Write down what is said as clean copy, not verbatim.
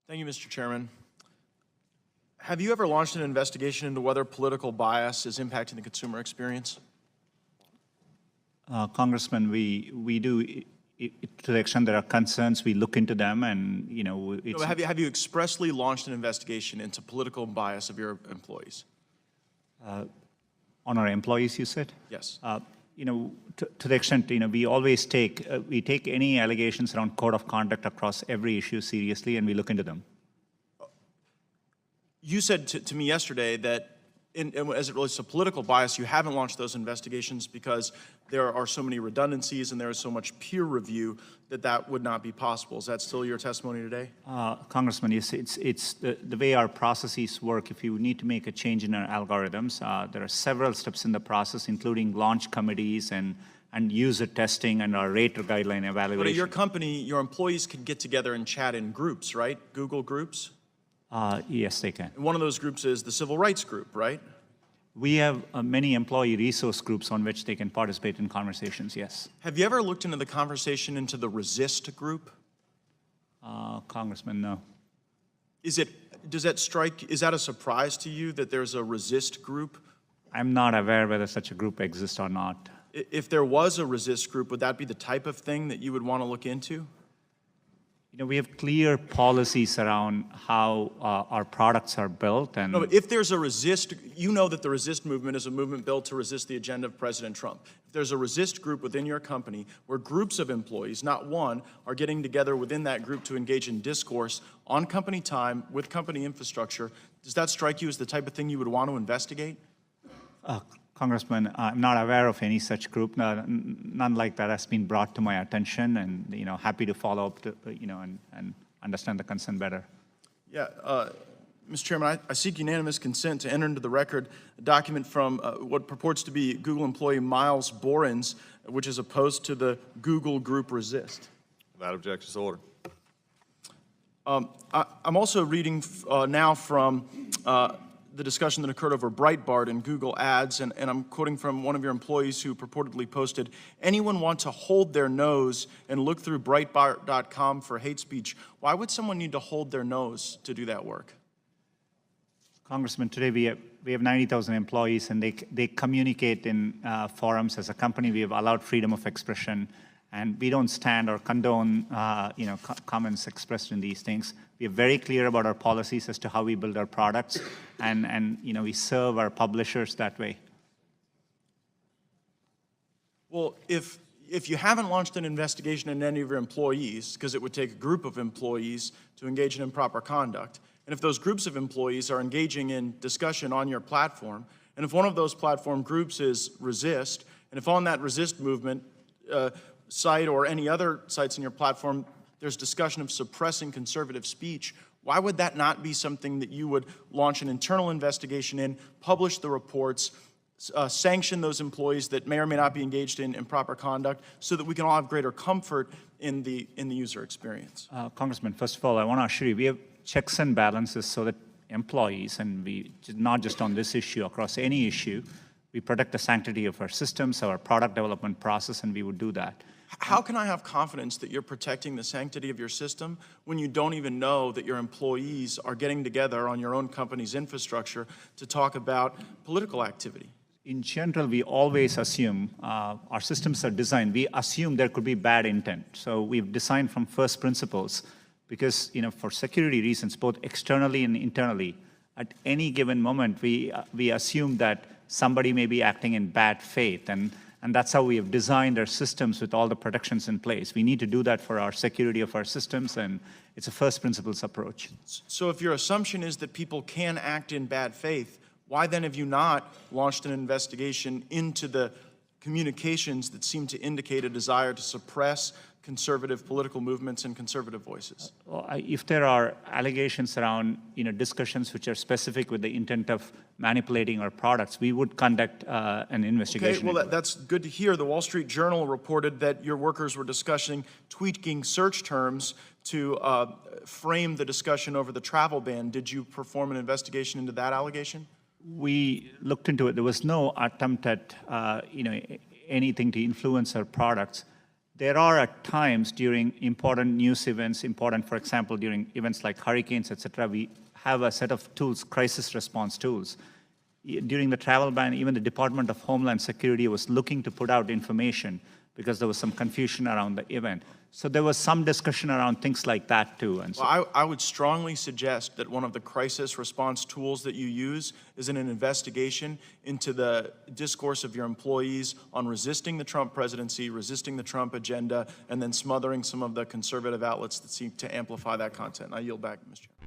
Thank you, Mr. Chairman. Have you ever launched an investigation into whether political bias is impacting the consumer experience? Congressman, we do, to the extent there are concerns, we look into them, and it's. No, have you expressly launched an investigation into political bias of your employees? On our employees, you said? Yes. To the extent, we always take any allegations around code of conduct across every issue seriously, and we look into them. You said to me yesterday that as it relates to political bias, you haven't launched those investigations because there are so many redundancies and there is so much peer review that would not be possible. Is that still your testimony today? Congressman, yes, it's the way our processes work. If you need to make a change in our algorithms, there are several steps in the process, including launch committees and user testing and our rater guideline evaluation. But at your company, your employees can get together and chat in groups, right? Google groups? Yes, they can. And one of those groups is the Civil Rights Group, right? We have many employee resource groups on which they can participate in conversations, yes. Have you ever looked into the conversation into the Resist group? Congressman, no. Is that a surprise to you that there's a Resist group? I'm not aware whether such a group exists or not. If there was a Resist group, would that be the type of thing that you would want to look into? We have clear policies around how our products are built. And no, but if there's a Resist, you know that the Resist movement is a movement built to resist the agenda of President Trump. If there's a Resist group within your company where groups of employees, not one, are getting together within that group to engage in discourse on company time with company infrastructure, does that strike you as the type of thing you would want to investigate? Congressman, I'm not aware of any such group. None like that has been brought to my attention, and happy to follow up, and understand the concern better. Yeah, Mr. Chairman, I seek unanimous consent to enter into the record a document from what purports to be Google employee Miles Borens, which is opposed to the Google group Resist. Without objection, so ordered. I'm also reading now from the discussion that occurred over Breitbart and Google Ads, and I'm quoting from one of your employees who purportedly posted, "Anyone want to hold their nose and look through Breitbart.com for hate speech? Why would someone need to hold their nose to do that work?" Congressman, today we have 90,000 employees, and they communicate in forums. As a company, we have allowed freedom of expression, and we don't stand or condone comments expressed in these things. We are very clear about our policies as to how we build our products, and we serve our publishers that way. Well, if you haven't launched an investigation into any of your employees, because it would take a group of employees to engage in improper conduct, and if those groups of employees are engaging in discussion on your platform, and if one of those platform groups is Resist, and if on that Resist movement site or any other sites in your platform there's discussion of suppressing conservative speech, why would that not be something that you would launch an internal investigation in, publish the reports, sanction those employees that may or may not be engaged in improper conduct, so that we can all have greater comfort in the user experience? Congressman, first of all, I want to assure you, we have checks and balances so that employees, and we not just on this issue, across any issue, we protect the sanctity of our systems, our product development process, and we would do that. How can I have confidence that you're protecting the sanctity of your system when you don't even know that your employees are getting together on your own company's infrastructure to talk about political activity? In general, we always assume our systems are designed. We assume there could be bad intent. So we've designed from first principles because, for security reasons, both externally and internally, at any given moment, we assume that somebody may be acting in bad faith. And that's how we have designed our systems with all the protections in place. We need to do that for our security of our systems, and it's a first principles approach. So if your assumption is that people can act in bad faith, why then have you not launched an investigation into the communications that seem to indicate a desire to suppress conservative political movements and conservative voices? Well, if there are allegations around discussions which are specific with the intent of manipulating our products, we would conduct an investigation. Okay, well, that's good to hear. The Wall Street Journal reported that your workers were discussing tweaking search terms to frame the discussion over the travel ban. Did you perform an investigation into that allegation? We looked into it. There was no attempt at anything to influence our products. there are at times during important news events, important, for example, during events like hurricanes, et cetera, we have a set of tools, crisis response tools. During the travel ban, even the Department of Homeland Security was looking to put out information because there was some confusion around the event. So there was some discussion around things like that too. And so, Well, I would strongly suggest that one of the crisis response tools that you use is in an investigation into the discourse of your employees on resisting the Trump presidency, resisting the Trump agenda, and then smothering some of the conservative outlets that seek to amplify that content. I yield back, Mr. Chair.